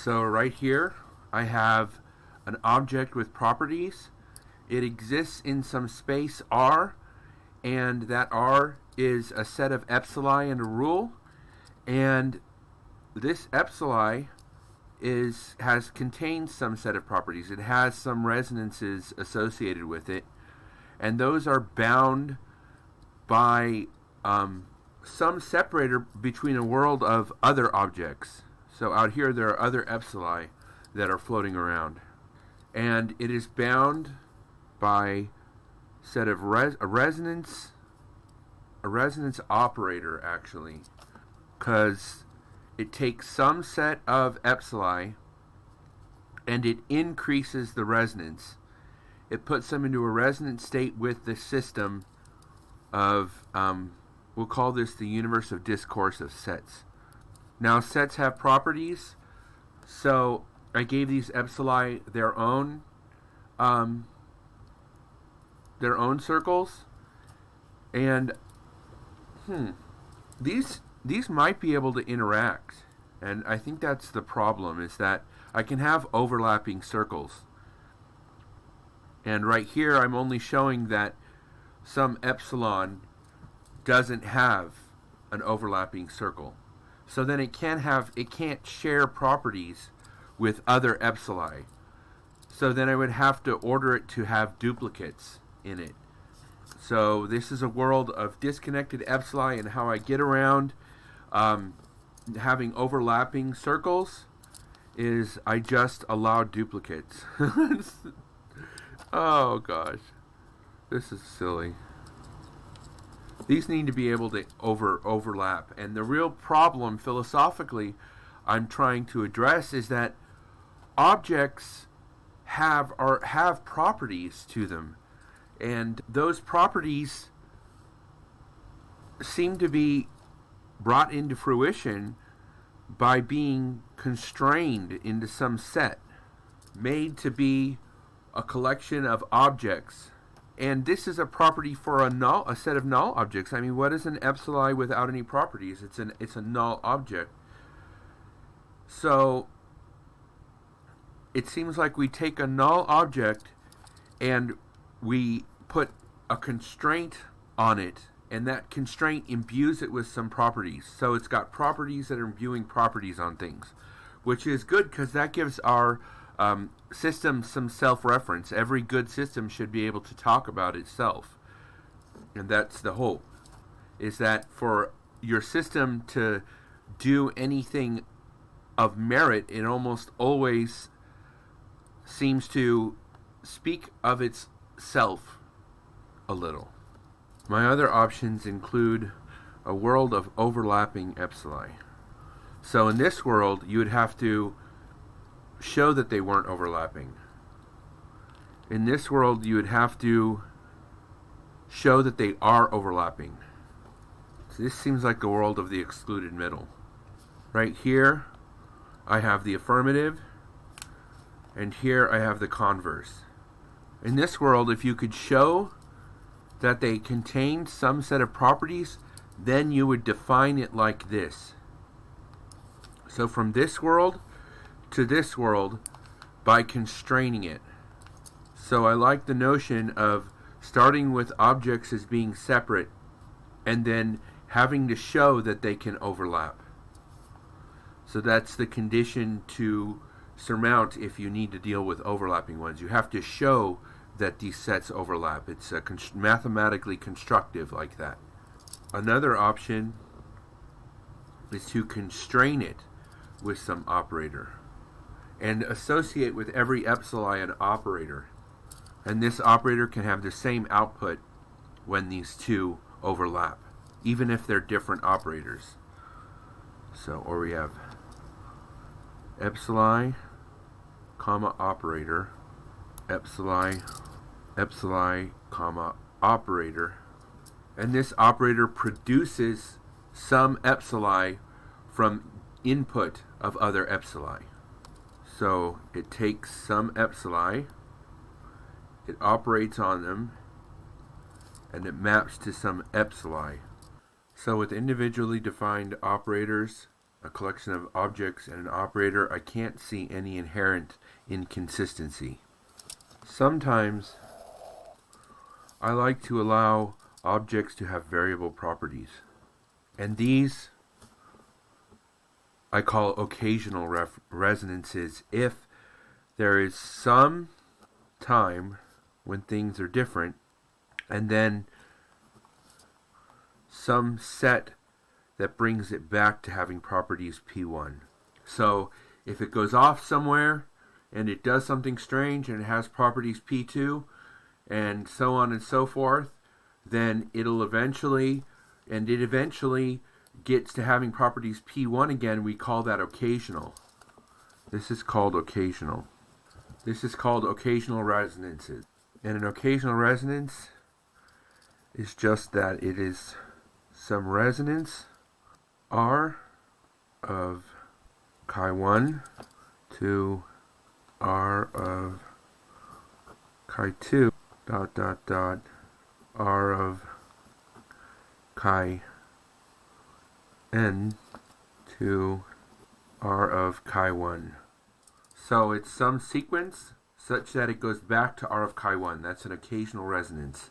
So right here, I have an object with properties. It exists in some space R, and that R is a set of epsilon and a rule. And this epsilon contains some set of properties. It has some resonances associated with it, and those are bound by some separator between a world of other objects. So out here there are other epsilon that are floating around, and it is bound by set of a resonance operator, actually, because it takes some set of epsilon and it increases the resonance. It puts them into a resonant state with the system of, we'll call this the universe of discourse of sets. Now, sets have properties, so I gave these epsilon their own circles, and these might be able to interact, and I think that's the problem, is that I can have overlapping circles. And right here I'm only showing that some epsilon doesn't have an overlapping circle. So then it can't share properties with other epsilon. So then I would have to order it to have duplicates in it. So this is a world of disconnected epsilon, and how I get around having overlapping circles is I just allow duplicates. Oh gosh, this is silly. These need to be able to overlap, and the real problem philosophically I'm trying to address is that objects have properties to them, and those properties seem to be brought into fruition by being constrained into some set, made to be a collection of objects. And this is a property for a set of null objects. I mean, what is an epsilon without any properties? It's a null object. So it seems like we take a null object and we put a constraint on it, and that constraint imbues it with some properties. So it's got properties that are imbuing properties on things, which is good because that gives our system some self-reference. Every good system should be able to talk about itself, and that's the hope, is that for your system to do anything of merit, it almost always seems to speak of itself a little. My other options include a world of overlapping epsilon. So in this world you would have to show that they weren't overlapping. In this world you would have to show that they are overlapping. So this seems like the world of the excluded middle. Right here I have the affirmative, and here I have the converse. In this world, if you could show that they contain some set of properties, then you would define it like this. So from this world to this world by constraining it. So I like the notion of starting with objects as being separate and then having to show that they can overlap. So that's the condition to surmount if you need to deal with overlapping ones. You have to show that these sets overlap. It's mathematically constructive like that. Another option is to constrain it with some operator and associate with every epsilon an operator. And this operator can have the same output when these two overlap, even if they're different operators. So, or we have epsilon, comma, operator, epsilon, comma, operator. And this operator produces some epsilon from input of other epsilon. So it takes some epsilon, it operates on them, and it maps to some epsilon. So with individually defined operators, a collection of objects and an operator, I can't see any inherent inconsistency. Sometimes I like to allow objects to have variable properties, and these I call occasional resonances if there is some time when things are different and then some set that brings it back to having properties P1. So if it goes off somewhere and it does something strange and it has properties P2 and so on and so forth, then it eventually gets to having properties P1 again. We call that occasional. This is called occasional. This is called occasional resonances. And an occasional resonance is just that. It is some resonance R of chi1 to R of chi2 ... R of chi n to R of chi1. So it's some sequence such that it goes back to R of chi1. That's an occasional resonance.